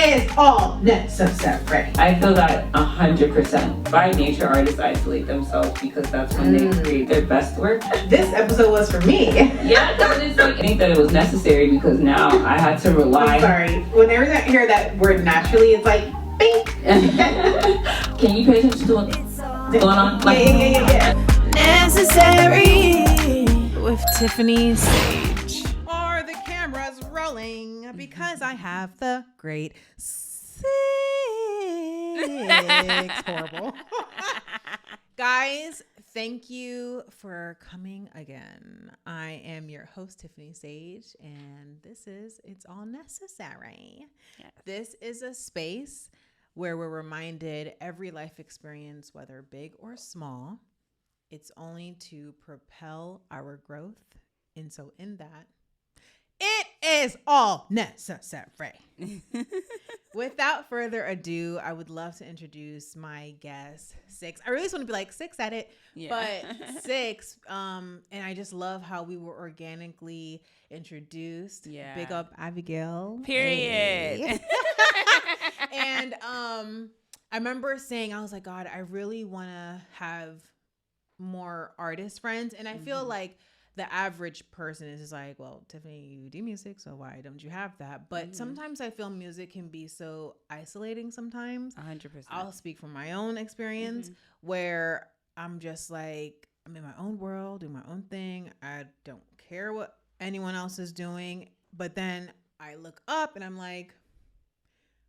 is all necessary. I feel that 100%. By nature, artists isolate themselves because that's when they create their best work. This episode was for me. Yeah, it's like, I think that it was necessary because now I had to rely. I'm sorry. Whenever I hear that word naturally, it's like, bing. Can you pay attention to what's going on? Like, Yeah. Necessary with Tifani Sage. Are the cameras rolling? Because I have the great six. Horrible. Guys, thank you for coming again. I am your host, Tifani Sage, and this is It's All Necessary. Yes. This is a space where we're reminded every life experience, whether big or small, it's only to propel our growth. And so in that, it is all necessary. Without further ado, I would love to introduce my guest, Six. I really just want to be like SixSaidIt, but Six. And I just love how we were organically introduced. Yeah. Big up Abigail. Period. Hey. And I remember saying, I was like, God, I really want to have more artist friends. And I feel like the average person is just like, well, Tifani, you do music, so why don't you have that? But sometimes I feel music can be so isolating sometimes. 100%. I'll speak from my own experience where I'm just like, I'm in my own world, doing my own thing. I don't care what anyone else is doing. But then I look up and I'm like,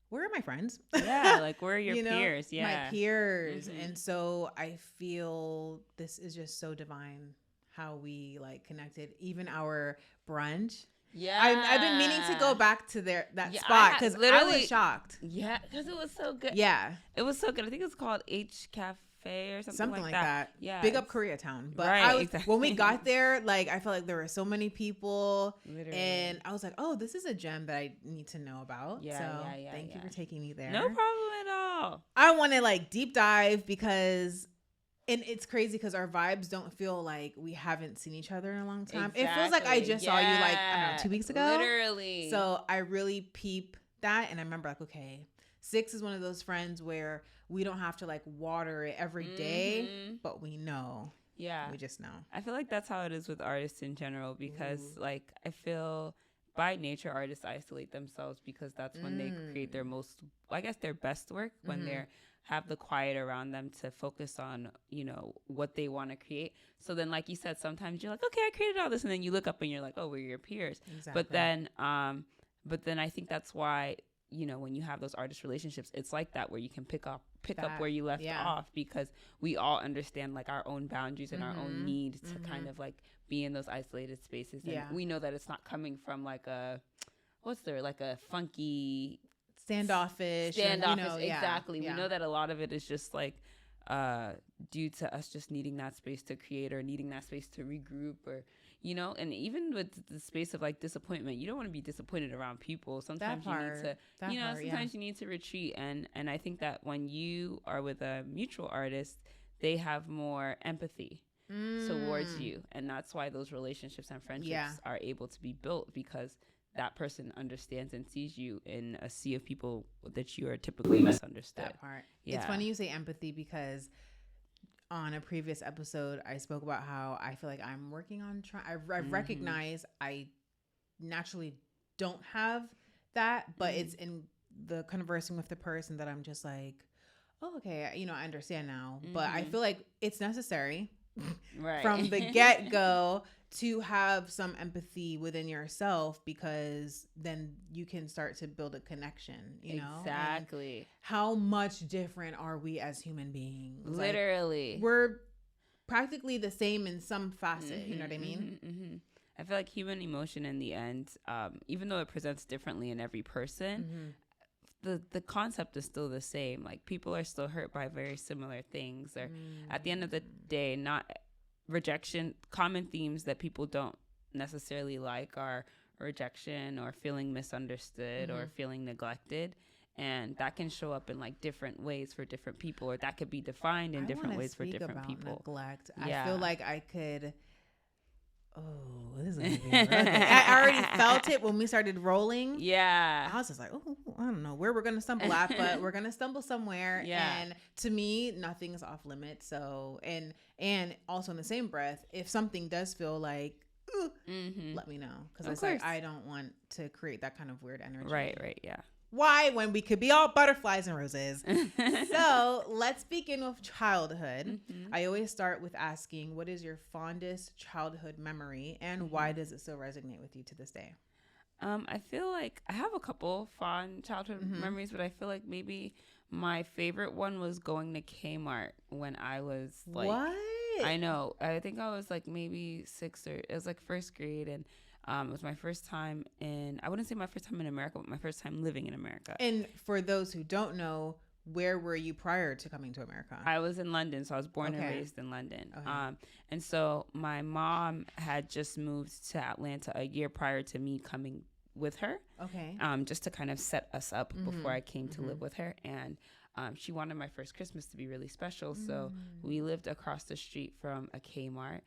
where are my friends? Yeah, like where are your peers? Yeah. My peers. And so I feel this is just so divine how we like connected. Even our brunch. Yeah. I've been meaning to go back to that spot because I was shocked. Yeah, because it was so good. Yeah. It was so good. I think it's called H Cafe or something like that. Yeah. Big up Koreatown. But Right, when we got there, like I felt like there were so many people. Literally. And I was like, oh, this is a gem that I need to know about. Yeah, so yeah, thank you for taking me there. No problem at all. I want to like deep dive because, and it's crazy because our vibes don't feel like we haven't seen each other in a long time. It feels like I just saw you like, I don't know, 2 weeks ago. Literally. So I really peep that. And I remember like, okay, Six is one of those friends where we don't have to like water it every day, but we know. Yeah. We just know. I feel like that's how it is with artists in general because like I feel by nature artists isolate themselves because that's when they create their most, I guess their best work when they're have the quiet around them to focus on, you know, what they want to create. So then, like you said, sometimes you're like, okay, I created all this. And then you look up and you're like, oh, we're your peers. Exactly. But then I think that's why, you know, when you have those artist relationships, it's like that where you can pick up where you left off because we all understand like our own boundaries and our own needs to kind of like be in those isolated spaces. And we know that it's not coming from like a funky standoffish, exactly. We know that a lot of it is just like due to us just needing that space to create or needing that space to regroup or, you know, and even with the space of like disappointment, you don't want to be disappointed around people. Sometimes you need to retreat. And I think that when you are with a mutual artist, they have more empathy towards you. And that's why those relationships and friendships are able to be built because that person understands and sees you in a sea of people that you are typically misunderstood. That part. Yeah. It's funny you say empathy because on a previous episode, I spoke about how I feel like I'm working on I recognize I naturally don't have that, but it's in the conversing with the person that I'm just like, oh, okay, you know, I understand now. But I feel like it's necessary from the get-go to have some empathy within yourself because then you can start to build a connection, you know? Exactly. And how much different are we as human beings? Literally. Like, we're practically the same in some facet, you know what I mean? I feel like human emotion in the end, even though it presents differently in every person, the concept is still the same. Like people are still hurt by very similar things or at the end of the day, not rejection. Common themes that people don't necessarily like are rejection or feeling misunderstood or feeling neglected, and that can show up in like different ways for different people, or that could be defined in different ways for different people. Neglect. I feel like I could this is gonna be I already felt it when we started rolling. Yeah. I was just like, oh, I don't know where we're going to stumble at, but we're going to stumble somewhere. Yeah. And to me, nothing is off limits. So, and also in the same breath, if something does feel like, let me know. Because it's like, I don't want to create that kind of weird energy. Right. Yeah. Why, when we could be all butterflies and roses? So let's begin with childhood. I always start with asking, what is your fondest childhood memory, and why does it still resonate with you to this day? I feel like I have a couple fond childhood memories, but I feel like maybe my favorite one was going to Kmart when I was like, what? I know. I think I was like maybe 6 or it was like first grade, and it was my first time I wouldn't say my first time in America, but my first time living in America. And for those who don't know, where were you prior to coming to America? I was in London, so I was born and raised in London. Okay. And so my mom had just moved to Atlanta a year prior to me coming with her. Okay. Just to kind of set us up before I came to live with her. And she wanted my first Christmas to be really special. So we lived across the street from a Kmart.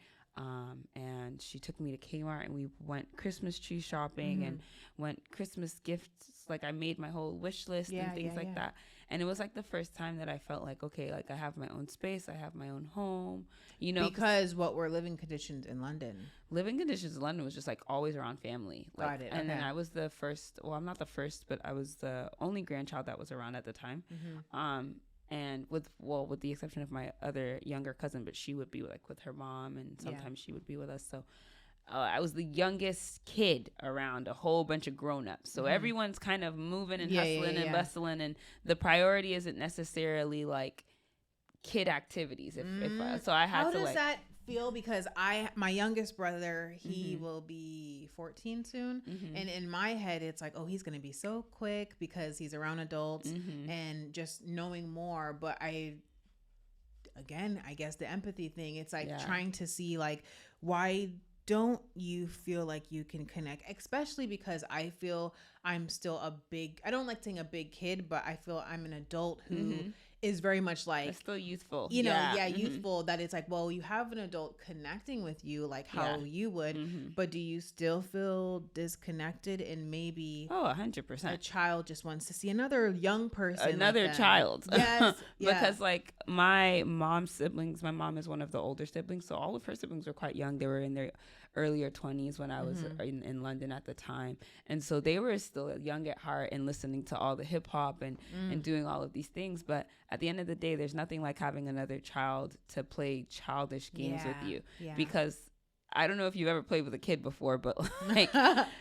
And she took me to Kmart, and we went Christmas tree shopping and went Christmas gifts. Like I made my whole wish list and things like that. And it was like the first time that I felt like, okay, like I have my own space. I have my own home, you know. Because what were living conditions in London? Living conditions in London was just like always around family. Like, Got it. And then I was the first, well, I'm not the first, but I was the only grandchild that was around at the time. And with the exception of my other younger cousin, but she would be like with her mom, and sometimes she would be with us. So I was the youngest kid around a whole bunch of grown-ups. So everyone's kind of moving and hustling and bustling, and the priority isn't necessarily like kid activities. So I had How to does like. that feel? Because my youngest brother, he will be 14 soon, and in my head it's like, oh, he's gonna be so quick because he's around adults and just knowing more. But I guess the empathy thing, it's like trying to see like, why don't you feel like you can connect? Especially because I feel I'm still I don't like saying a big kid, but I feel I'm an adult who is very much like, it's still youthful, youthful, that it's like, well, you have an adult connecting with you like how you would, but do you still feel disconnected? And maybe 100% a child just wants to see another young person, another child. Yes. Because like my mom's siblings, my mom is one of the older siblings, so all of her siblings were quite young. They were in their earlier 20s when I was in London at the time, and so they were still young at heart and listening to all the hip hop and doing all of these things. But at the end of the day, there's nothing like having another child to play childish games with you, because I don't know if you've ever played with a kid before, but like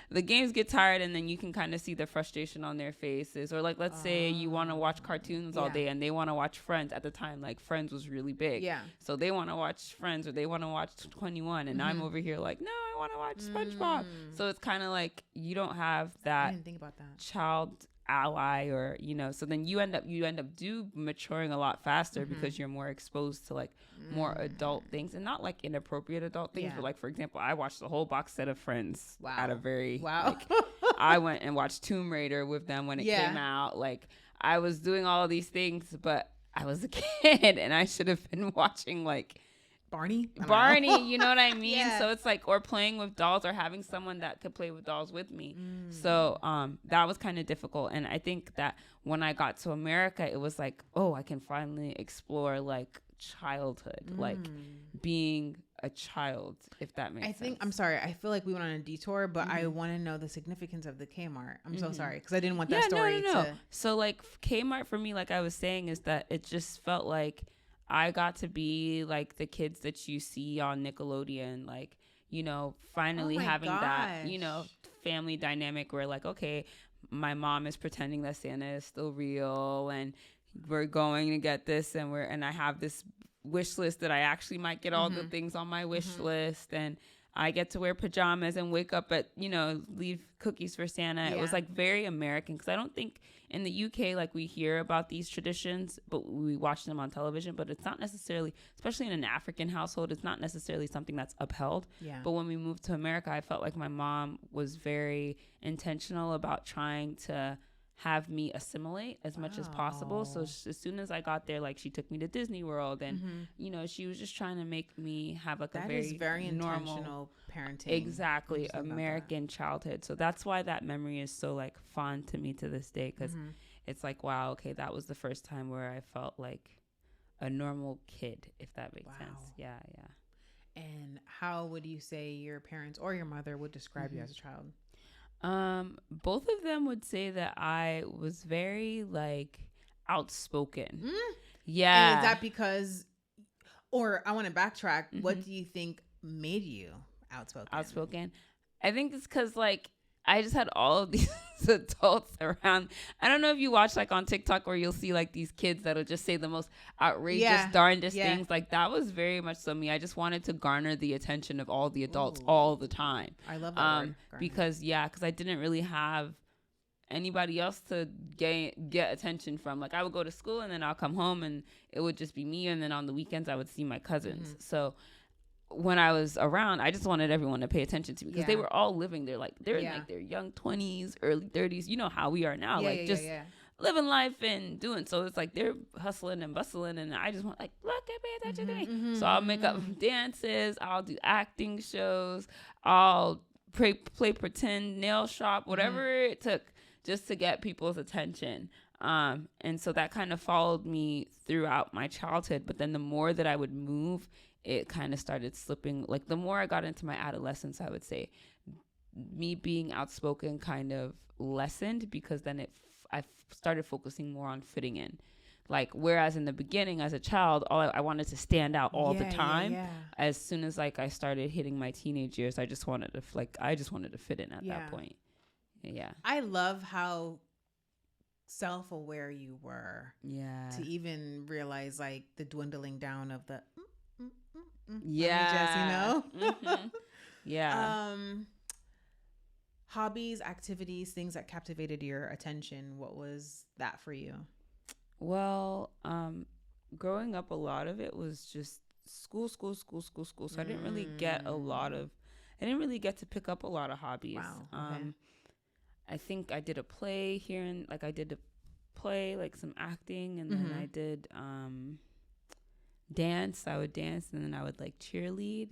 the games get tired, and then you can kind of see the frustration on their faces. Or like, let's say you want to watch cartoons all day and they want to watch Friends. At the time, like Friends was really big. Yeah. So they want to watch Friends, or they want to watch 21, and I'm over here like, no, I want to watch SpongeBob. So it's kind of like you don't have that, I didn't think about that, child ally, or so then you end up maturing a lot faster because you're more exposed to like more adult things, and not like inappropriate adult things, but like, for example, I watched the whole box set of Friends at a very like, I went and watched Tomb Raider with them when it came out. Like I was doing all of these things, but I was a kid and I should have been watching like Barney, you know what I mean? So it's like, or playing with dolls, or having someone that could play with dolls with me. So that was kind of difficult. And I think that when I got to America, it was like, oh, I can finally explore like childhood, like being a child, if that makes sense. I'm sorry, I feel like we went on a detour, but I want to know the significance of the Kmart. I'm so sorry, because I didn't want that story to... So like Kmart for me, like I was saying, is that it just felt like I got to be like the kids that you see on Nickelodeon, like, finally having that, family dynamic where like, okay, my mom is pretending that Santa is still real, and we're going to get this, and I have this wish list that I actually might get all the things on my wish list, and I get to wear pajamas and wake up at, leave cookies for Santa. It was like very American, because I don't think in the UK, like, we hear about these traditions, but we watch them on television, but it's not necessarily, especially in an African household, it's not necessarily something that's upheld. Yeah. But when we moved to America, I felt like my mom was very intentional about trying to have me assimilate as much as possible. So as soon as I got there, like she took me to Disney World, and you know, she was just trying to make me have like that a is very normal, intentional parenting. exactly, American childhood. So that's why that memory is so like fond to me to this day, because it's like, wow, okay, that was the first time where I felt like a normal kid, if that makes sense. Yeah. And how would you say your parents or your mother would describe you as a child? Both of them would say that I was very like outspoken. Yeah. And is that because, or I want to backtrack, what do you think made you outspoken? I think it's because like I just had all of these adults around. I don't know if you watch like on TikTok where you'll see like these kids that'll just say the most outrageous, darndest things. Like that was very much so me. I just wanted to garner the attention of all the adults all the time. I love that word, because I didn't really have anybody else to get attention from. Like I would go to school and then I'll come home and it would just be me. And then on the weekends I would see my cousins. So when I was around, I just wanted everyone to pay attention to me because they were all living their, like, they're in like their young 20s, early 30s. You know how we are now, living life and doing. So it's like they're hustling and bustling, and I just want like, look at pay attention to me. So I'll make up dances, I'll do acting shows, I'll play pretend, nail shop, whatever it took just to get people's attention. And so that kind of followed me throughout my childhood. But then the more that I would move, it kind of started slipping. Like the more I got into my adolescence, I would say me being outspoken kind of lessened, because then I started focusing more on fitting in. Like, whereas in the beginning as a child, I wanted to stand out all the time. As soon as like I started hitting my teenage years, I just wanted to fit in at that point. Yeah. I love how self-aware you were. Yeah. To even realize like the dwindling down of the hobbies, activities, things that captivated your attention. What was that for you? Well, growing up, a lot of it was just school. So I didn't really get to pick up a lot of hobbies. Wow. Okay. I think I did a play here, and like I did a play, like some acting, and then I did dance. I would dance, and then I would like cheerlead,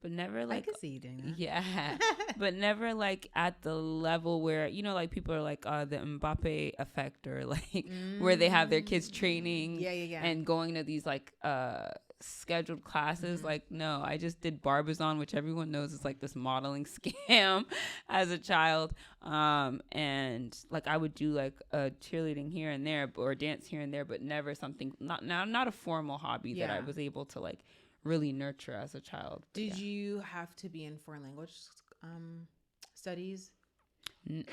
but never like, I could see you doing that. Yeah, but never like at the level where, you know, like people are like the Mbappe effect, or like where they have their kids training and going to these like scheduled classes. Like, no, I just did Barbizon, which everyone knows is like this modeling scam as a child. And like I would do like cheerleading here and there, or dance here and there, but never something, not a formal hobby that I was able to like really nurture as a child. Did you have to be in foreign language studies?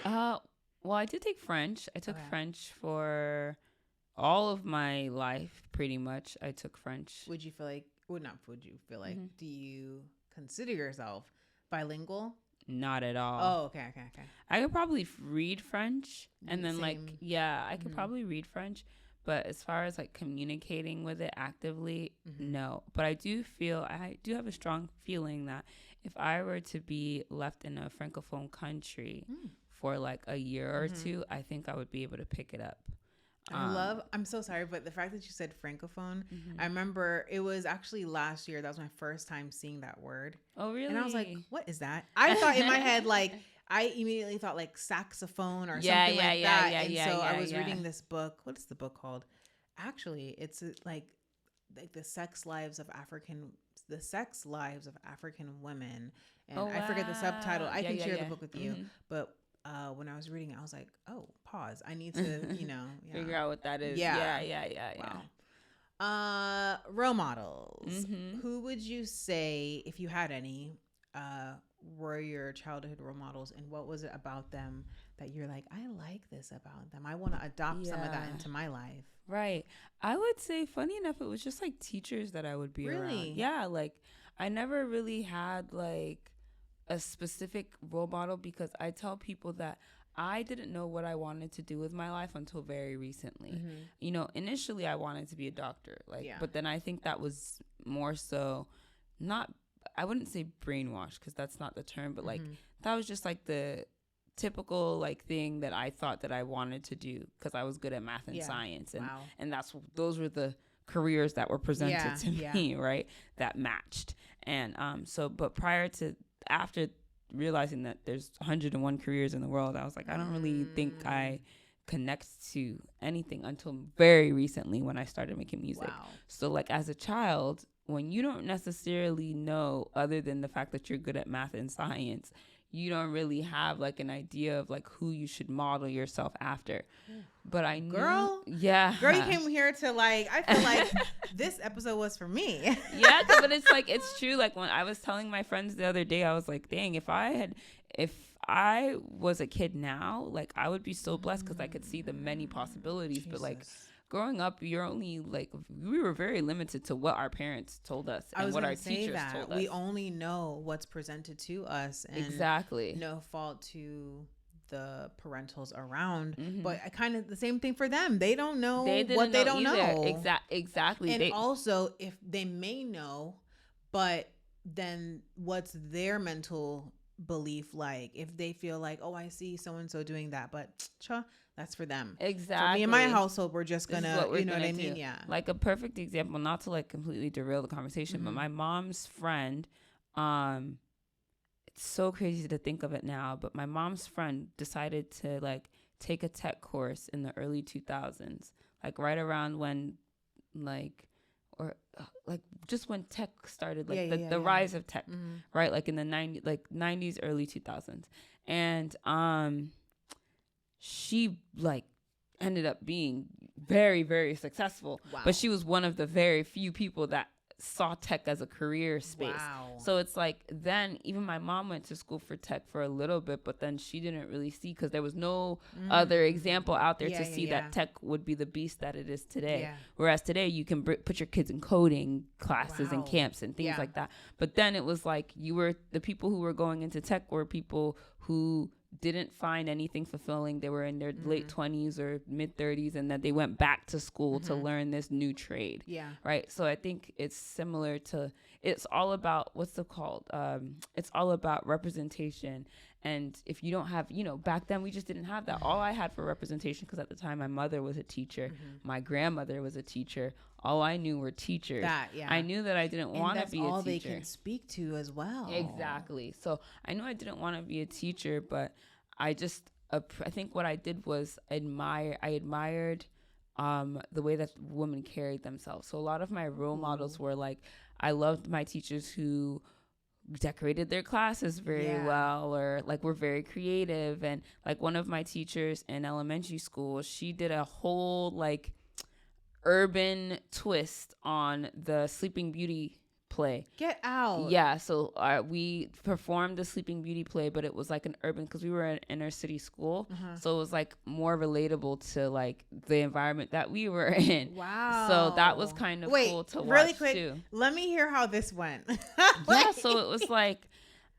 Well, I did take French. I took French for all of my life, pretty much. I took French. Do you consider yourself bilingual? Not at all. Oh, okay. I could probably read French, and then I could probably read French, but as far as like communicating with it actively, no. But I do have a strong feeling that if I were to be left in a francophone country for like a year or two, I think I would be able to pick it up. I'm so sorry, but the fact that you said francophone, I remember it was actually last year. That was my first time seeing that word. Oh, really? And I was like, what is that? I thought in my head, like, I immediately thought like saxophone or something like that. I was reading this book. What is the book called? Actually, it's like the sex lives of African women. And I forget the subtitle. I can share the book with you. But when I was reading it, I was like, oh, pause. I need to, figure out what that is. Wow. Role models. Who would you say, if you had any, were your childhood role models, and what was it about them that you're like, I like this about them, I want to adopt some of that into my life? Right. I would say, funny enough, it was just like teachers that I would be around. Yeah, like I never really had like a specific role model, because I tell people that I didn't know what I wanted to do with my life until very recently. You know, initially I wanted to be a doctor, but then I think that was more so not, I wouldn't say brainwashed, because that's not the term, but like that was just like the typical like thing that I thought that I wanted to do because I was good at math and science, and those were the careers that were presented to me, right? That matched. And but after realizing that there's 101 careers in the world, I was like, I don't really think I connect to anything until very recently when I started making music. So like as a child, when you don't necessarily know, other than the fact that you're good at math and science, you don't really have like an idea of like who you should model yourself after. But I knew, girl, you came here to like, I feel like this episode was for me. Yeah, but it's like, it's true. Like when I was telling my friends the other day, I was like, dang, if I was a kid now, like I would be so blessed because I could see the many possibilities. Jesus. But like growing up, you're only like, we were very limited to what our parents told us and what our teachers told us. We only know what's presented to us, and exactly, no fault to the parentals around, but I kind of the same thing for them. They don't know what they don't know. Exactly. And also, if they may know, but then what's their mental belief like? If they feel like, oh, I see so and so doing that, but that's for them. Exactly. For me and my household, we're just gonna, you know what I mean? Yeah. Like a perfect example, not to like completely derail the conversation, but my mom's friend, it's so crazy to think of it now, but my mom's friend decided to like take a tech course in the early 2000s, like right around when just when tech started, like the rise of tech, right? Like in the 90s, early 2000s. And she like ended up being very, very successful. Wow. But she was one of the very few people that saw tech as a career space. Wow. So it's like, then even my mom went to school for tech for a little bit, but then she didn't really see, because there was no other example out there to see that tech would be the beast that it is today. Yeah. Whereas today you can put your kids in coding classes and camps and things like that. But then it was like, the people who were going into tech were people who didn't find anything fulfilling. They were in their late 20s or mid 30s, and then they went back to school to learn this new trade. Yeah. Right. So I think it's similar to, it's all about, it's all about representation. And if you don't have, back then we just didn't have that. All I had for representation, because at the time my mother was a teacher, my grandmother was a teacher. All I knew were teachers. I knew that I didn't want to be a teacher. All they can speak to as well. Exactly. So I knew I didn't want to be a teacher, but I think what I did was I admired the way that women carried themselves. So a lot of my role models were like, I loved my teachers who decorated their classes very well, or like were very creative. And like one of my teachers in elementary school, she did a whole like urban twist on the Sleeping Beauty play. Get out. Yeah, so we performed the Sleeping Beauty play, but it was like an urban, because we were an inner city school, so it was like more relatable to like the environment that we were in. Wow. So that was kind of cool to watch really quick, too. Let me hear how this went. Yeah, so it was like,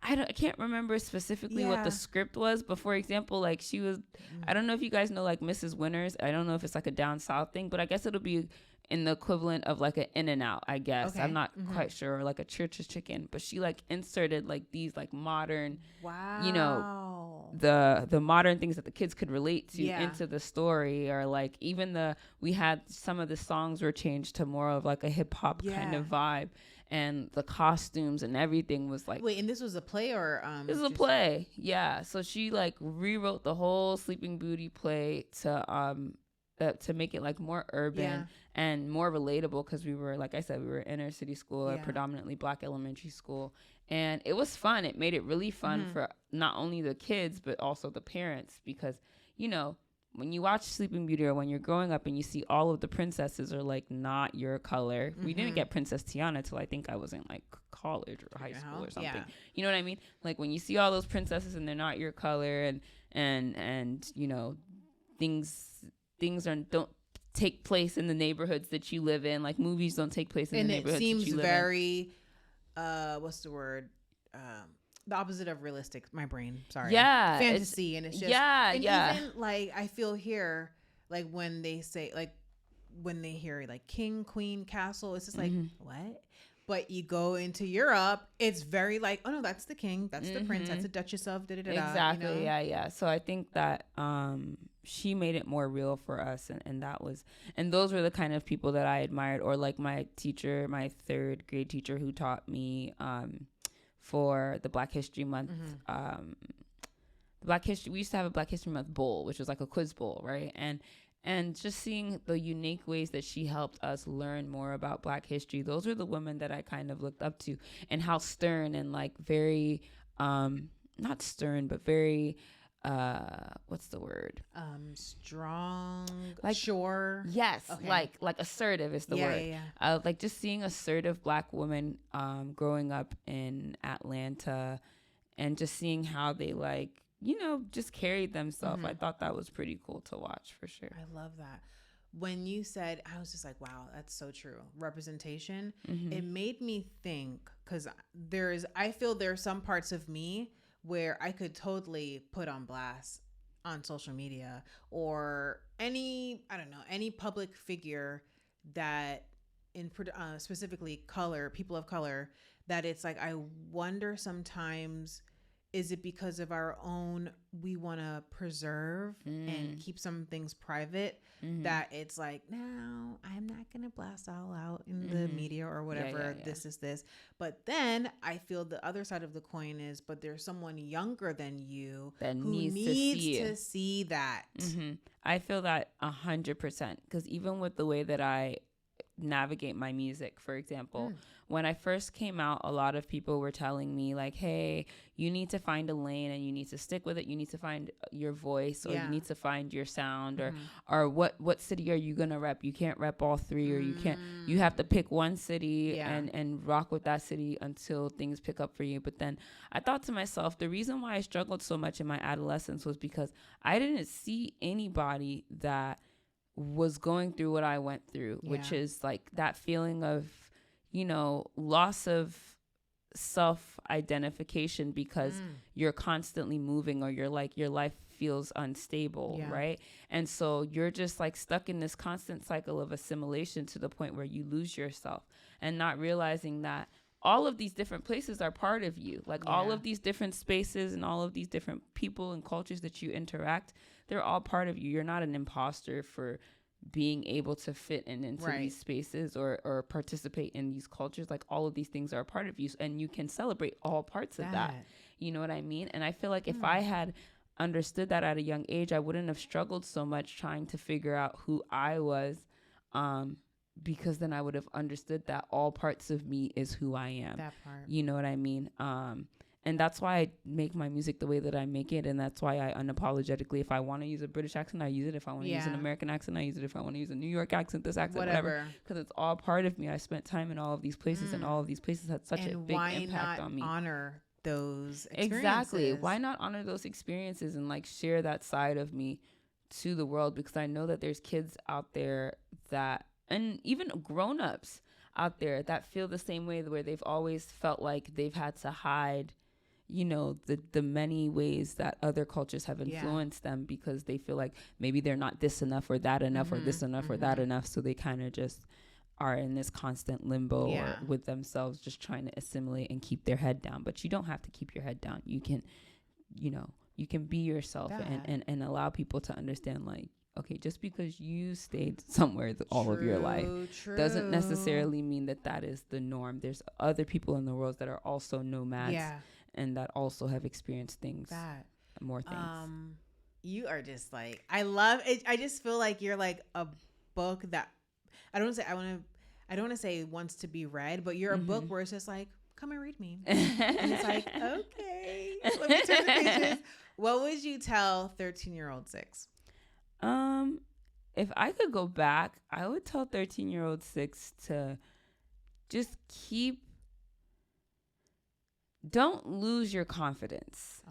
I can't remember specifically what the script was, but for example, like she was, I don't know if you guys know like Mrs. Winters. I don't know if it's like a down south thing, but I guess it'll be in the equivalent of like an In-N-Out, I guess. Okay. I'm not quite sure, or like a Church's Chicken, but she like inserted like these like modern, the modern things that the kids could relate to into the story, or like even we had some of the songs were changed to more of like a hip hop kind of vibe. And the costumes and everything was like... Wait, and this was a play or... This is a play, yeah. So she like rewrote the whole Sleeping Beauty play to make it like more urban and more relatable, because we were, like I said, we were inner city school, a predominantly Black elementary school. And it was fun. It made it really fun for not only the kids, but also the parents, because, when you watch Sleeping Beauty, or when you're growing up and you see all of the princesses are like not your color. We didn't get Princess Tiana till I think I was in like college or high school or something. Yeah. You know what I mean? Like when you see all those princesses and they're not your color, and things don't take place in the neighborhoods that you live in. Like movies don't take place in the neighborhoods that you live in. And it seems very, what's the word? The opposite of realistic. My brain, sorry. Yeah, fantasy, and it's just even like I feel here, like when they say, like when they hear like king, queen, castle, it's just like what? But you go into Europe, it's very like, oh no, that's the king, that's the prince, that's the duchess of da da da. Exactly. You know? Yeah. So I think that she made it more real for us, and those were the kind of people that I admired. Or like my teacher, my third grade teacher, who taught me for the Black History Month. We used to have a Black History Month bowl, which was like a quiz bowl, right? And just seeing the unique ways that she helped us learn more about Black history, those were the women that I kind of looked up to, and how stern and like very, not stern, but very, what's the word? Strong, like sure. Yes. Okay. Like assertive is the word. Yeah. Like just seeing assertive Black women, growing up in Atlanta, and just seeing how they like, just carried themselves. I thought that was pretty cool to watch, for sure. I love that. When you said, I was just like, wow, that's so true. Representation. It made me think, because I feel there are some parts of me where I could totally put on blast on social media, or any public figure that specifically people of color, that it's like, I wonder sometimes, is it because of our own, we want to preserve and keep some things private, that it's like, no, I'm not going to blast all out in the media or whatever. This is this. But then I feel the other side of the coin is, but there's someone younger than you that who needs to see that. I feel that 100%. Because even with the way that I navigate my music, for example, when I first came out, a lot of people were telling me like, hey, you need to find a lane and you need to stick with it. You need to find your voice, or you need to find your sound, or what city are you gonna rep? You can't rep all three, or you have to pick one city and rock with that city until things pick up for you. But then I thought to myself, the reason why I struggled so much in my adolescence was because I didn't see anybody that was going through what I went through, which is like that feeling of, loss of self-identification because you're constantly moving, or your life feels unstable, right? And so you're just like stuck in this constant cycle of assimilation to the point where you lose yourself, and not realizing that all of these different places are part of you. Like all of these different spaces and all of these different people and cultures that you interact, they're all part of you. You're not an imposter for being able to fit into these spaces or participate in these cultures. Like all of these things are a part of you, and you can celebrate all parts of that. You know what I mean? And I feel like if I had understood that at a young age, I wouldn't have struggled so much trying to figure out who I was, because then I would have understood that all parts of me is who I am. That part. You know what I mean? And that's why I make my music the way that I make it. And that's why I unapologetically, if I want to use a British accent, I use it. If I want to use an American accent, I use it. If I want to use a New York accent, this accent, whatever. Because it's all part of me. I spent time in all of these places, and all of these places had such a big impact on me. Why not honor those experiences? Exactly. Why not honor those experiences and like share that side of me to the world? Because I know that there's kids out there that, and even grown-ups out there that feel the same way, where they've always felt like they've had to hide, the many ways that other cultures have influenced them, because they feel like maybe they're not this enough or that enough, or this enough or that enough. So they kind of just are in this constant limbo or with themselves, just trying to assimilate and keep their head down. But you don't have to keep your head down. You can, you can be yourself and allow people to understand, like, okay, just because you stayed somewhere all of your life doesn't necessarily mean that is the norm. There's other people in the world that are also nomads and that also have experienced things, more things. You are just like, I love it. I just feel like you're like a book that I don't want to say wants to be read, but you're a book where it's just like, come and read me. And it's like, okay, let me turn the pages. What would you tell 13-year-old Six? If I could go back, I would tell 13-year-old Six to just don't lose your confidence.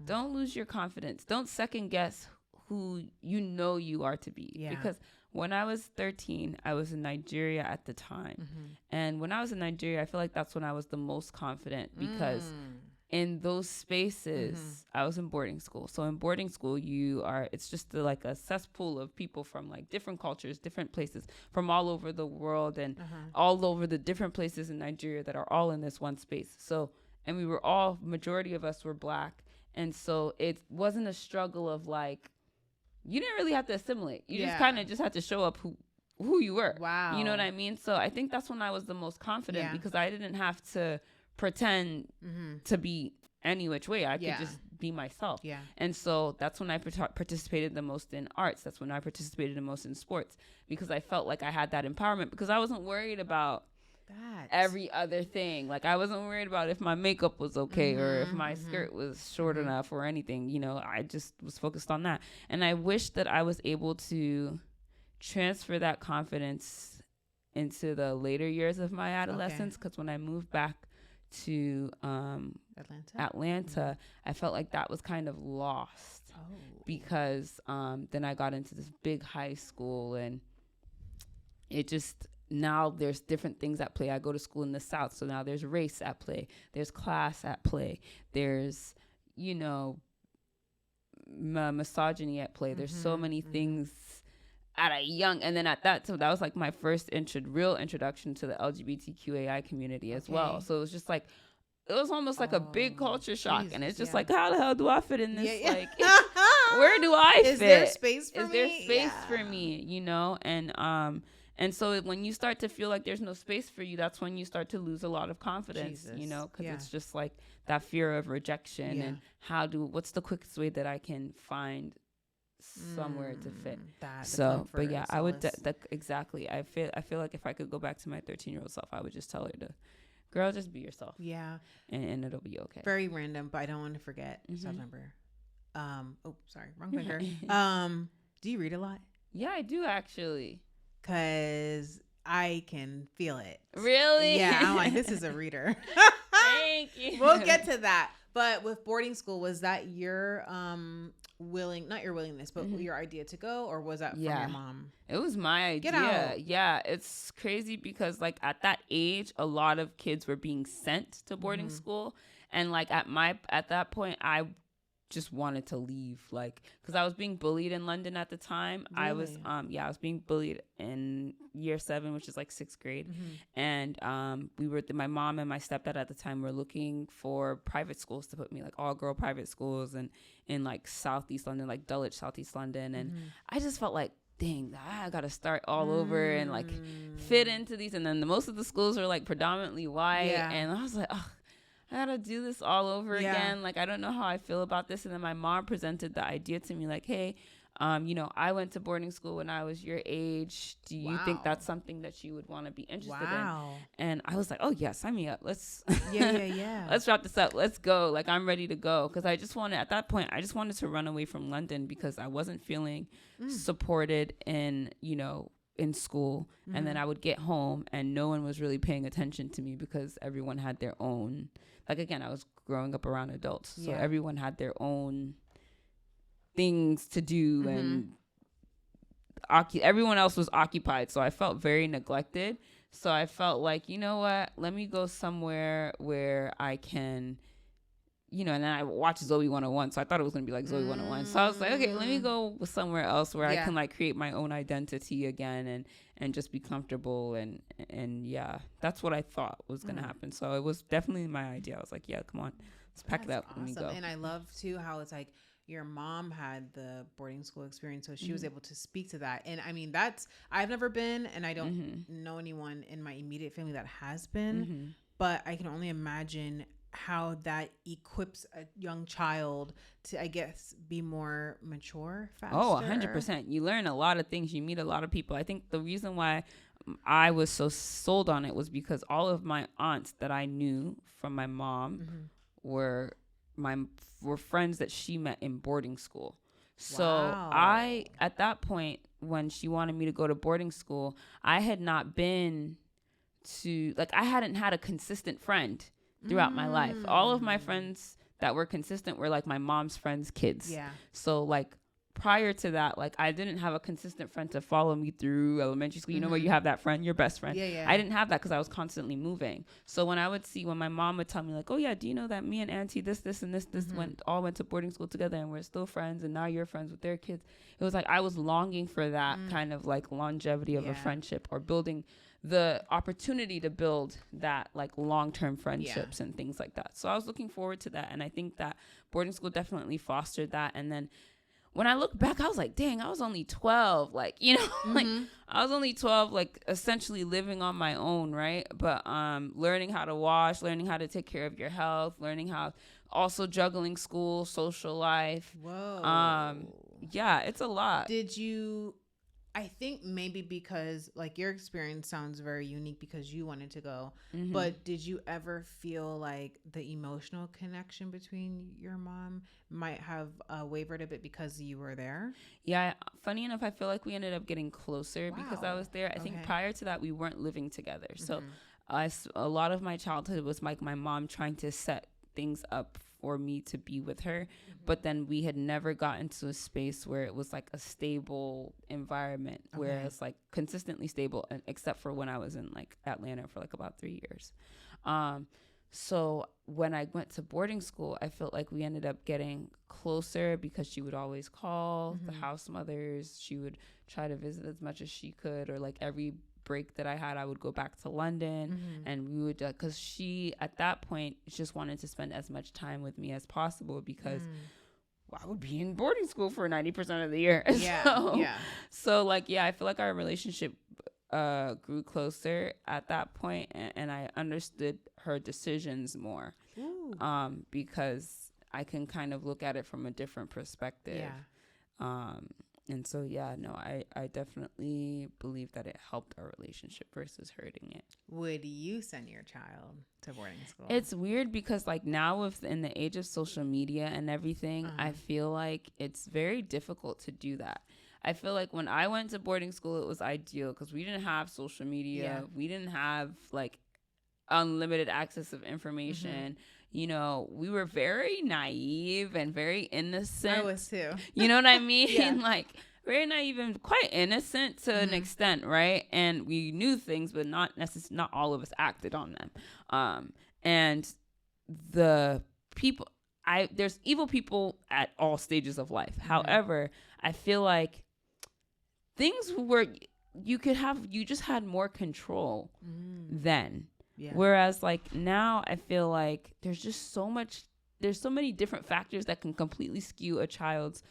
Don't lose your confidence. Don't second guess who you are to be. Because when I was 13, I was in Nigeria at the time. And when I was in Nigeria, I feel like that's when I was the most confident, because in those spaces, I was in boarding school. So in boarding school, it's just like a cesspool of people from like different cultures, different places from all over the world and all over the different places in Nigeria that are all in this one space. So, and we were all, majority of us were Black. And so it wasn't a struggle of like, you didn't really have to assimilate. You just kind of just had to show up who you were. Wow. You know what I mean? So I think that's when I was the most confident because I didn't have to pretend to be any which way. I could just be myself. Yeah. And so that's when I participated the most in arts. That's when I participated the most in sports because I felt like I had that empowerment because I wasn't worried about every other thing. Like I wasn't worried about if my makeup was okay or if my skirt was short enough or anything. You know, I just was focused on that. And I wish that I was able to transfer that confidence into the later years of my adolescence because when I moved back to Atlanta, I felt like that was kind of lost because then I got into this big high school and it just now there's different things at play. I go to school in the South, so now there's race at play, there's class at play, there's misogyny at play. There's so many things at a young, and then at that, so that was like my first real introduction to the LGBTQAI community as well. So it was just like, it was almost like a big culture shock. Jesus, and it's just like, how the hell do I fit in this? Like, where do I fit? Is there space for me? Is there space for me? You know? And so when you start to feel like there's no space for you, that's when you start to lose a lot of confidence, you know, because it's just like that fear of rejection and what's the quickest way that I can find somewhere to fit. But yeah, I would exactly. I feel like if I could go back to my 13-year-old self, I would just tell her to, girl, just be yourself. Yeah, and it'll be okay. Very random, but I don't want to forget. Self-number. Oh, sorry, wrong finger. Do you read a lot? Yeah, I do actually. Cause I can feel it. Really? Yeah, I'm like, this is a reader. Thank you. We'll get to that. But with boarding school, was that your not your willingness, but your idea to go, or was that from your mom? It was my idea. Get out. Yeah, it's crazy because like at that age, a lot of kids were being sent to boarding school, and like at that point, I just wanted to leave, like, because I was being bullied in London at the time. Really? I was being bullied in year 7, which is like 6th grade. And my mom and my stepdad at the time were looking for private schools to put me, like all girl private schools, and in like Southeast London, like Dulwich, Southeast London. And I just felt like, dang, I gotta start all over and like fit into these. And then most of the schools are like predominantly white. And I was like, oh, I gotta do this all over again. Like, I don't know how I feel about this. And then my mom presented the idea to me like, hey, I went to boarding school when I was your age. Do you think that's something that you would want to be interested in? And I was like, oh yeah, sign me up. Let's let's wrap this up. Let's go. Like, I'm ready to go. Cause at that point, I just wanted to run away from London because I wasn't feeling supported in school. And then I would get home and no one was really paying attention to me because everyone had their own, like, again, I was growing up around adults. So everyone had their own things to do and everyone else was occupied. So I felt very neglected. So I felt like, you know what, let me go somewhere where I can, and then I watched Zoe 101. So I thought it was going to be like Zoe 101. So I was like, okay, let me go somewhere else where I can like create my own identity again and just be comfortable. And yeah, that's what I thought was going to happen. So it was definitely my idea. I was like, yeah, come on, let's pack it up. Awesome. Let me go. And I love too how it's like your mom had the boarding school experience, so she was able to speak to that. And I mean, I've never been, and I don't know anyone in my immediate family that has been, but I can only imagine how that equips a young child to, I guess, be more mature faster. Oh, 100%. You learn a lot of things. You meet a lot of people. I think the reason why I was so sold on it was because all of my aunts that I knew from my mom were friends that she met in boarding school. So at that point, when she wanted me to go to boarding school, I had not been to, like, I hadn't had a consistent friend throughout my life. All of my friends that were consistent were like my mom's friends' kids. Yeah. So like prior to that, like, I didn't have a consistent friend to follow me through elementary school. You know where you have that friend, your best friend. I didn't have that because I was constantly moving. So when my mom would tell me, like, oh yeah, do you know that me and auntie this and this went to boarding school together and we're still friends and now you're friends with their kids, it was like I was longing for that kind of like longevity of a friendship, or building the opportunity to build that like long-term friendships and things like that. So I was looking forward to that, and I think that boarding school definitely fostered that. And then when I look back, I was like, dang, I was only 12, like, you know, like I was only 12, like essentially living on my own, right? But learning how to wash, learning how to take care of your health, learning how, also juggling school, social life. Whoa. Yeah, it's a lot. I think maybe because like your experience sounds very unique because you wanted to go, but did you ever feel like the emotional connection between your mom might have wavered a bit because you were there? Yeah, funny enough, I feel like we ended up getting closer because I was there. I think prior to that, we weren't living together. So a lot of my childhood was like my mom trying to set things up for me to be with her, but then we had never gotten to a space where it was like a stable environment where it's like consistently stable, except for when I was in like Atlanta for like about 3 years. So when I went to boarding school, I felt like we ended up getting closer because she would always call the house mothers. She would try to visit as much as she could, or like every break that I had, I would go back to London and we would, because she at that point just wanted to spend as much time with me as possible because I would be in boarding school for 90% of the year. So like, yeah, I feel like our relationship grew closer at that point, and I understood her decisions more because I can kind of look at it from a different perspective. And so, yeah, no, I definitely believe that it helped our relationship versus hurting it. Would you send your child to boarding school? It's weird because, like, now in the age of social media and everything, I feel like it's very difficult to do that. I feel like when I went to boarding school, it was ideal because we didn't have social media. We didn't have, like, unlimited access of information. You know, we were very naive and very innocent. I was too. You know what I mean? Like, very naive and quite innocent to an extent, right? And we knew things, but not all of us acted on them. And the people, there's evil people at all stages of life. However, I feel like things were, you just had more control then. Whereas like now I feel like there's so many different factors that can completely skew a child's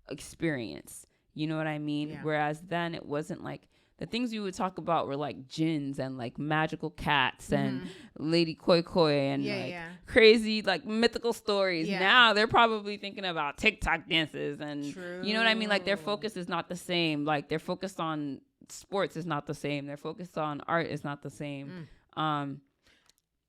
experience. You know what I mean? Whereas then it wasn't like, the things we would talk about were like jinns and like magical cats and Lady Koi Koi and crazy like mythical stories. Now they're probably thinking about TikTok dances and you know what I mean? Like their focus is not the same. Like their focus on sports is not the same. Their focus on art is not the same. And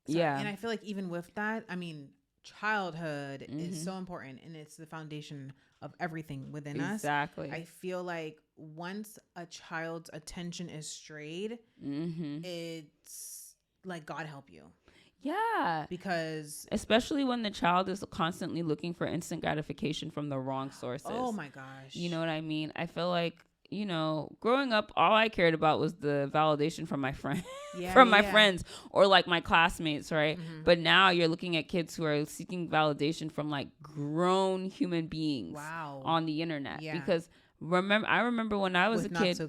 I feel like even with that, I mean, childhood is so important, and it's the foundation of everything within us. Exactly. I feel like once a child's attention is strayed, it's like, God help you. Yeah. Because especially when the child is constantly looking for instant gratification from the wrong sources. Oh my gosh. You know what I mean? I feel like, you know, growing up, all I cared about was the validation from my friend, my friends, or like my classmates, right? But now you're looking at kids who are seeking validation from like grown human beings on the internet. Because I remember when I was a kid,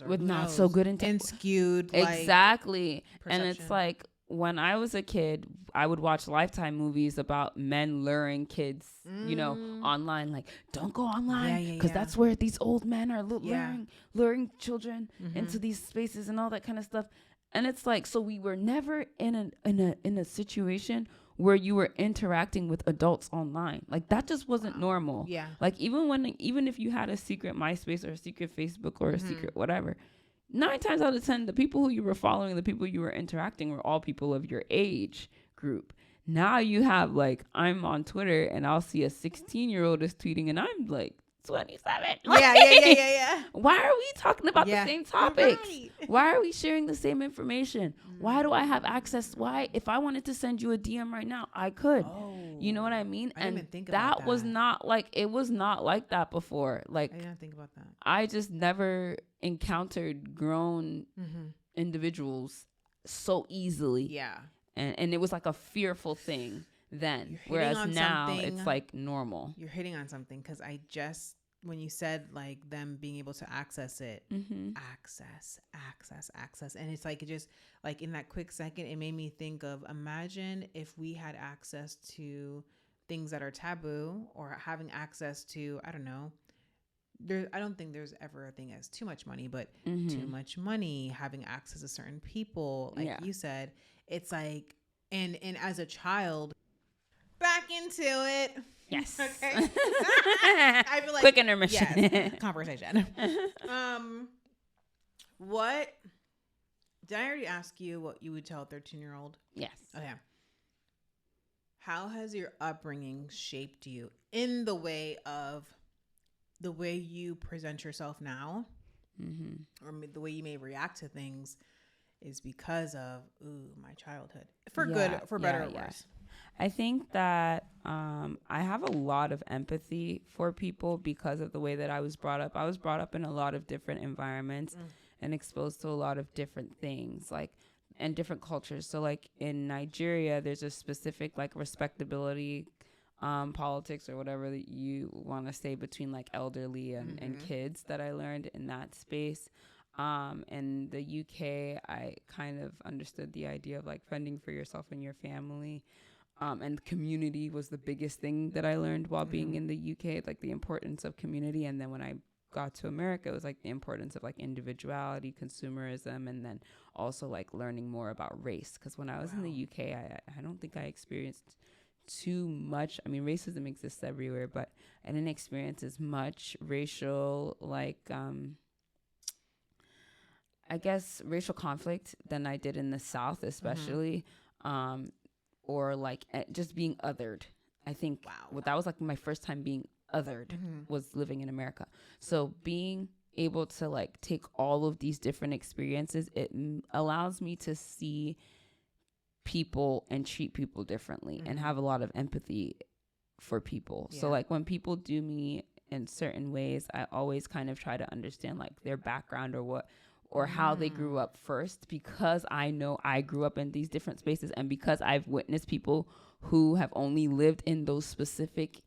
with not so good intentions, and skewed, exactly. And it's like, when I was a kid, I would watch Lifetime movies about men luring kids, you know, online. Like, don't go online because that's where these old men are luring children into these spaces and all that kind of stuff. And it's like, so we were never in a situation where you were interacting with adults online. Like that just wasn't normal. Yeah. Like even if you had a secret MySpace or a secret Facebook or a secret whatever, 9 times out of 10, the people who you were following, the people you were interacting were all people of your age group. Now you have like, I'm on Twitter and I'll see a 16-year-old is tweeting and I'm like 27. Yeah. Why are we talking about the same topics? Right. Why are we sharing the same information? Why do I have access? Why, if I wanted to send you a DM right now, I could. You know what I mean? I didn't even think about that. Was not like, it was not like that before. Like, I didn't think about that. I just never encountered grown individuals so easily. Yeah. And it was like a fearful thing then, whereas now it's like normal. You're hitting on something, because when you said like them being able to access it, access, and it's like, it just like in that quick second, it made me think of, imagine if we had access to things that are taboo, or having access to, I don't know, I don't think there's ever a thing as too much money, but too much money, having access to certain people, like you said, it's like, and as a child, back into it. Yes. Okay. I feel like quick intermission. Yes, conversation. What did I already ask you? What you would tell a 13-year-old? Yes. Okay. How has your upbringing shaped you in the way you present yourself now, or the way you may react to things, is because of my childhood, for good, for better or worse? I think that I have a lot of empathy for people because of the way that I was brought up. I was brought up in a lot of different environments and exposed to a lot of different things, like, and different cultures. So like in Nigeria, there's a specific like respectability politics, or whatever that you want to say, between like elderly and kids, that I learned in that space. In the UK, I kind of understood the idea of like fending for yourself and your family. And community was the biggest thing that I learned while being in the UK, like the importance of community. And then when I got to America, it was like the importance of like individuality, consumerism, and then also like learning more about race. Because when I was in the UK, I don't think I experienced too much. I mean, racism exists everywhere, but I didn't experience as much racial, like, I guess, racial conflict than I did in the South, especially. Or like just being othered. I think that was like my first time being othered was living in America. So being able to like take all of these different experiences, it allows me to see people and treat people differently and have a lot of empathy for people. So like when people do me in certain ways, I always kind of try to understand like their background or how they grew up first, because I know I grew up in these different spaces, and because I've witnessed people who have only lived in those specific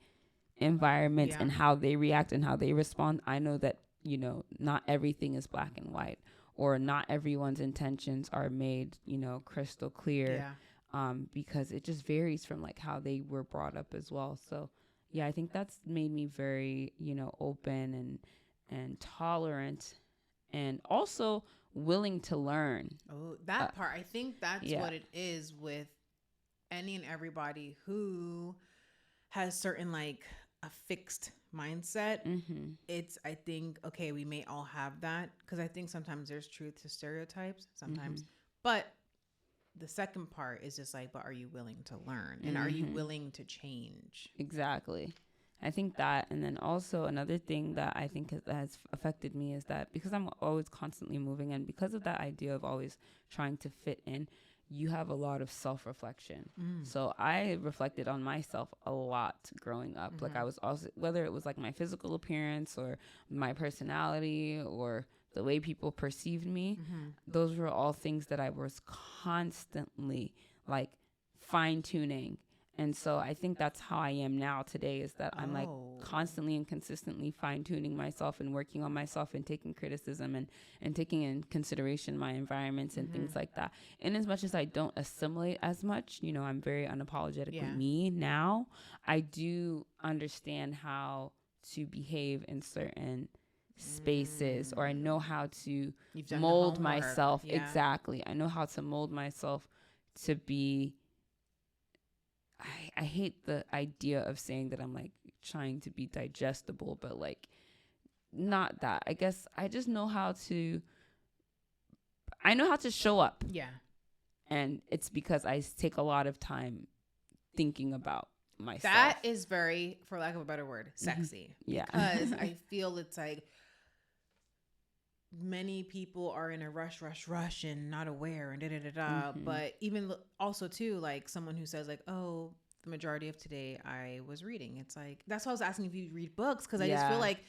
environments and how they react and how they respond. I know that, you know, not everything is black and white, or not everyone's intentions are made, you know, crystal clear, because it just varies from like how they were brought up as well. So yeah, I think that's made me very, you know, open and tolerant, and also willing to learn. Oh, that part. I think that's what it is with any and everybody who has certain like a fixed mindset. It's, I think, okay, we may all have that, because I think sometimes there's truth to stereotypes sometimes. But the second part is just like, but are you willing to learn? And are you willing to change? Exactly. I think that, and then also another thing that I think has affected me is that because I'm always constantly moving, and because of that idea of always trying to fit in, you have a lot of self-reflection. So I reflected on myself a lot growing up. Like I was also, whether it was like my physical appearance or my personality or the way people perceived me, those were all things that I was constantly like fine-tuning. And so I think that's how I am now today, is that I'm like constantly and consistently fine-tuning myself and working on myself and taking criticism and taking in consideration my environments and things like that. And as much as I don't assimilate as much, you know, I'm very unapologetically me now. I do understand how to behave in certain spaces, or I know how to mold myself. Exactly. I know how to mold myself to be... I hate the idea of saying that I'm like trying to be digestible, but like not that. I guess I just know how to show up. Yeah. And it's because I take a lot of time thinking about myself. That is very, for lack of a better word, sexy. Yeah. Because I feel it's like many people are in a rush and not aware and da-da-da-da. But even also too, like someone who says like, oh, the majority of today I was reading. It's like, that's why I was asking if you read books. Because I just feel like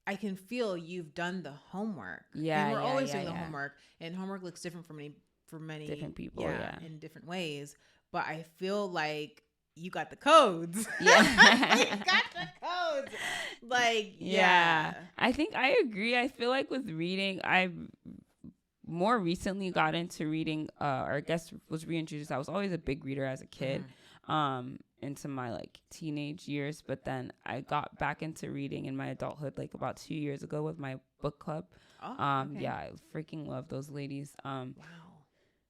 I can feel you've done the homework. Yeah. And we're always doing the homework. And homework looks different for many different people. in different ways. But I feel like you got the codes. Yeah. You got the codes. Like, I think I agree. I feel like with reading, I more recently got into reading, or I guess was reintroduced. I was always a big reader as a kid, into my like teenage years. But then I got back into reading in my adulthood, like about 2 years ago with my book club. Yeah, I freaking love those ladies. Wow.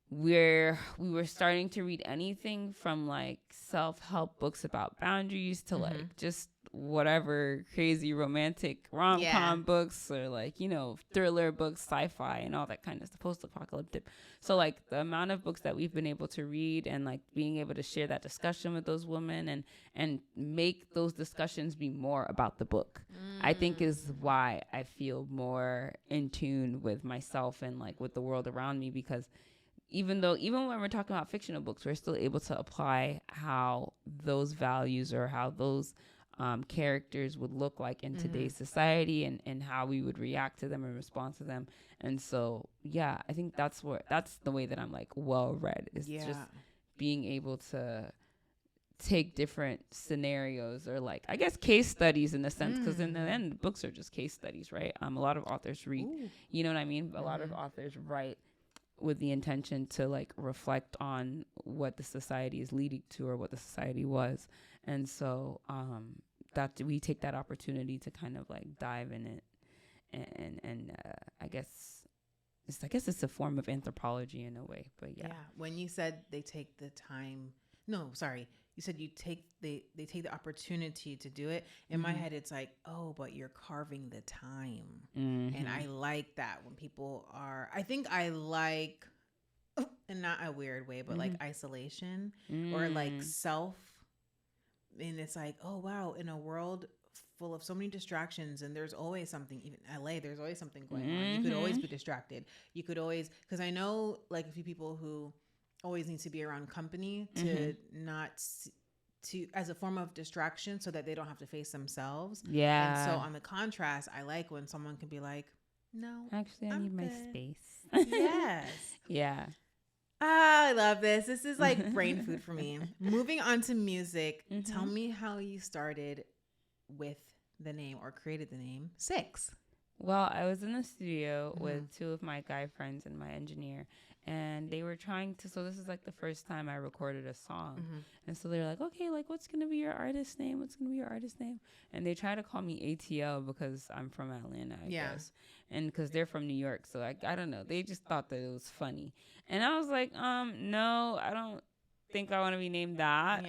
Where we were starting to read anything from like self-help books about boundaries to like just whatever crazy romantic rom-com books or like, you know, thriller books, sci-fi and all that kind of stuff, post-apocalyptic. So like the amount of books that we've been able to read and like being able to share that discussion with those women and make those discussions be more about the book, I think is why I feel more in tune with myself and like with the world around me, because even when we're talking about fictional books, we're still able to apply how those values or how those characters would look like in today's society and how we would react to them and respond to them. And so, yeah, I think that's the way that I'm like well read, is just being able to take different scenarios or like, I guess, case studies in a sense, because in the end, books are just case studies, right? A lot of authors read, you know what I mean? A lot of authors write with the intention to like reflect on what the society is leading to or what the society was. And so that we take that opportunity to kind of like dive in it and I guess it's a form of anthropology in a way. But yeah, when you said they take the time, no, sorry, you said they take the opportunity to do it. In my head, it's like, oh, but you're carving the time. And I like that when people are, I think I like, in not a weird way, but like isolation or like self. And it's like, oh, wow, in a world full of so many distractions, and there's always something, even LA, there's always something going on. You could always be distracted. You could always, because I know like a few people who always need to be around company to to as a form of distraction so that they don't have to face themselves. And so on the contrast, I like when someone can be like, no, actually I need my space. Yes. Yeah. I love this. This is like brain food for me. Moving on to music. Tell me how you started with the name or created the name Six. Well, I was in the studio with two of my guy friends and my engineer, and they were trying to, so this is like the first time I recorded a song. And so they're like, okay, like what's going to be your artist name? What's going to be your artist name? And they try to call me ATL because I'm from Atlanta, I guess. And because they're from New York. So I don't know. They just thought that it was funny. And I was like, no, I don't think I want to be named that.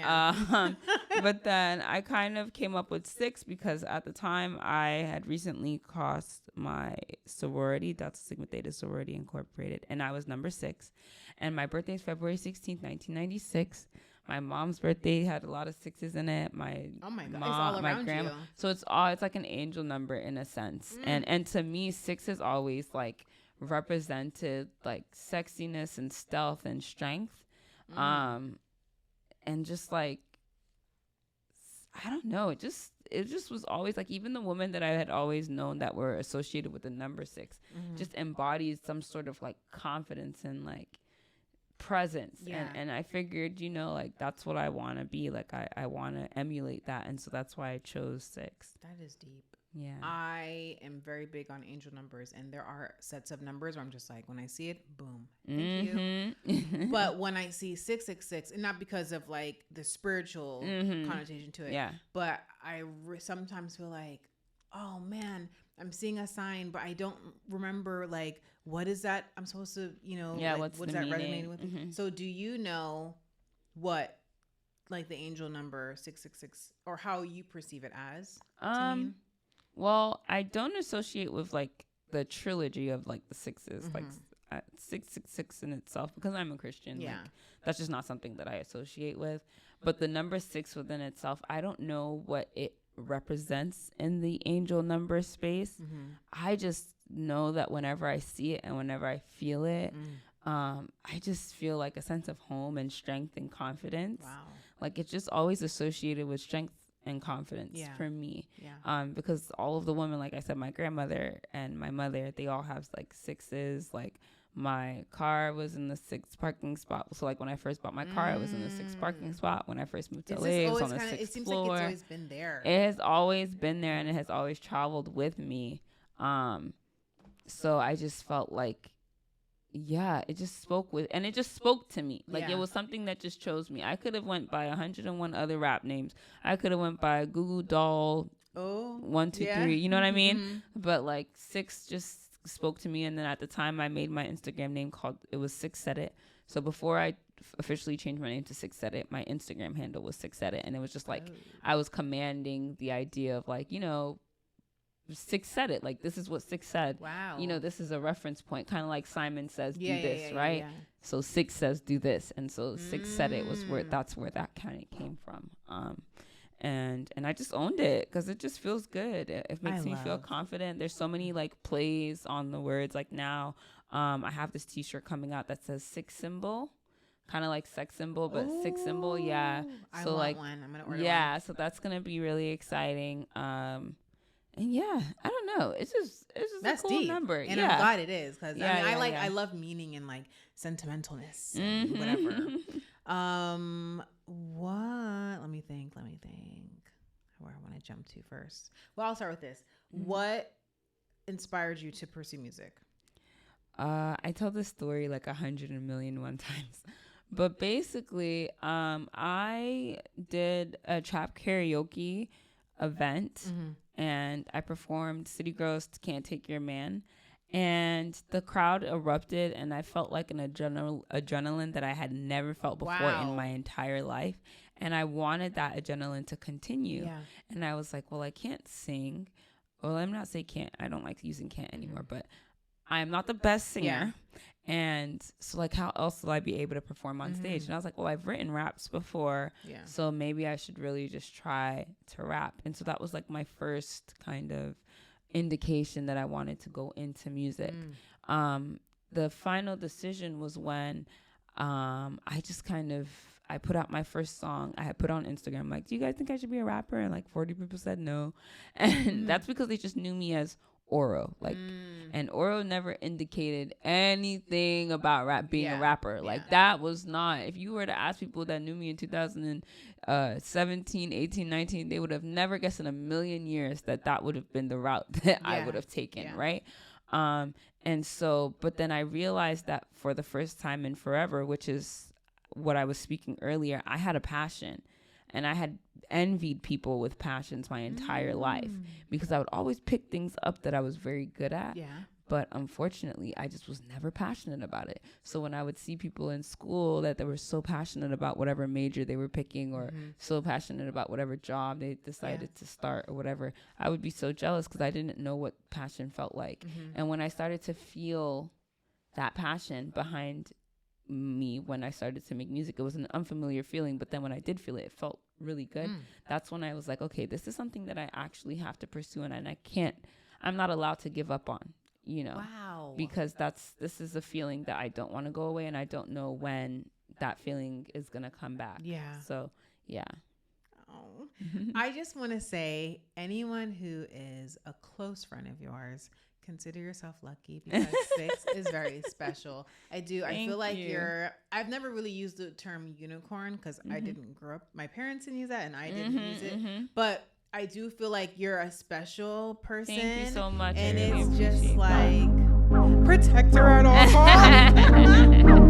But then I kind of came up with Six because at the time I had recently crossed my sorority, Delta Sigma Theta Sorority Incorporated, and I was number 6. And my birthday is February 16th, 1996. My mom's birthday had a lot of 6s in it. Oh my God, it's all around grandma. You. So it's like an angel number in a sense. And to me, 6 is always like represented like sexiness and stealth and strength. And just like, I don't know, it just was always like, even the women that I had always known that were associated with the number 6 just embodied some sort of like confidence and like presence. And I figured, you know, like that's what I want to be. Like I want to emulate that. And so that's why I chose 6. That is deep. Yeah. I am very big on angel numbers, and there are sets of numbers where I'm just like, when I see it, boom, thank you. But when I see 666, and not because of like the spiritual connotation to it, but I sometimes feel like, oh man, I'm seeing a sign, but I don't remember like, what is that I'm supposed to, you know, like, what's that meaning? Resonating with? So do you know what like the angel number 666 or how you perceive it as to mean? Well, I don't associate with like the trilogy of like the 6s. Like 666 in itself, because I'm a Christian. Yeah. Like, that's just not something that I associate with. But the number 6 within itself, I don't know what it represents in the angel number space. I just know that whenever I see it and whenever I feel it, I just feel like a sense of home and strength and confidence. Wow. Like, it's just always associated with strength and confidence for me. Because all of the women, like I said, my grandmother and my mother, they all have like 6s. Like, my car was in the 6th parking spot. So like when I first bought my car, it was in the 6th parking spot. When I first moved to LA, it was on the 6th floor. It seems like it's always been there. It has always been there, and it has always traveled with me. So I just felt like, it just spoke to me. Like, it was something that just chose me. I could have went by 101 other rap names. I could have went by Google Doll 1, 2, 3. You know what I mean? But like 6 just spoke to me. And then at the time, I made my Instagram name it was SixSaidIt. So before I officially changed my name to SixSaidIt, my Instagram handle was SixSaidIt, and it was just like I was commanding the idea of like, you know, 6 said it. Like, this is what 6 said. Wow. You know, this is a reference point, kind of like Simon says, do this, right? Yeah. So 6 says, do this, and so 6 said it was where that's where that kind of came from. And I just owned it because it just feels good. It makes me feel confident. There's so many like plays on the words. Like now, I have this T-shirt coming out that says 6 symbol, kind of like sex symbol, but 6 symbol. Yeah. I so want like one. I'm gonna order one. Yeah. So that's gonna be really exciting. And yeah, I don't know. It's just that's a cool deep. number. And I'm glad it is because I love meaning and like sentimentalness and whatever. What? Let me think. Where I want to jump to first. Well, I'll start with this. What inspired you to pursue music? I tell this story like 100,000,001 times. But basically, I did a trap karaoke event and I performed City Girls Can't Take Your Man. And the crowd erupted, and I felt like an adrenaline that I had never felt before in my entire life. And I wanted that adrenaline to continue. Yeah. And I was like, well, I can't sing. Well, I'm not saying can't. I don't like using can't anymore, but I'm not the best singer. Yeah. And so, like, how else will I be able to perform on stage? And I was like, well, I've written raps before. Yeah. So maybe I should really just try to rap. And so that was like my first kind of indication that I wanted to go into music. The final decision was when I put out my first song. I had put on Instagram, like, do you guys think I should be a rapper? And like 40 people said no. And that's because they just knew me as Oro. Like, and Oro never indicated anything about being a rapper. Like, that was not, if you were to ask people that knew me in 2017, 18, 19, they would have never guessed in a million years that would have been the route that I would have taken. Right. And so, but then I realized that for the first time in forever, which is what I was speaking earlier, I had a passion. And I had envied people with passions my entire life because I would always pick things up that I was very good at. Yeah. But unfortunately, I just was never passionate about it. So when I would see people in school that they were so passionate about whatever major they were picking or so passionate about whatever job they decided to start or whatever, I would be so jealous because I didn't know what passion felt like. And when I started to feel that passion behind me when I started to make music, it was an unfamiliar feeling, but then when I did feel it, it felt really good. That's when I was like, okay, this is something that I actually have to pursue, and I'm not allowed to give up on, you know. Wow. Because this is a feeling that I don't want to go away, and I don't know when that feeling is gonna come back. Yeah. So yeah. Oh. I just want to say, anyone who is a close friend of yours, consider yourself lucky because 6 is very special. I feel like I've never really used the term unicorn because I didn't grow up. My parents didn't use that and I didn't use it. But I do feel like you're a special person. Thank you so much. And it's just like protect her at all costs.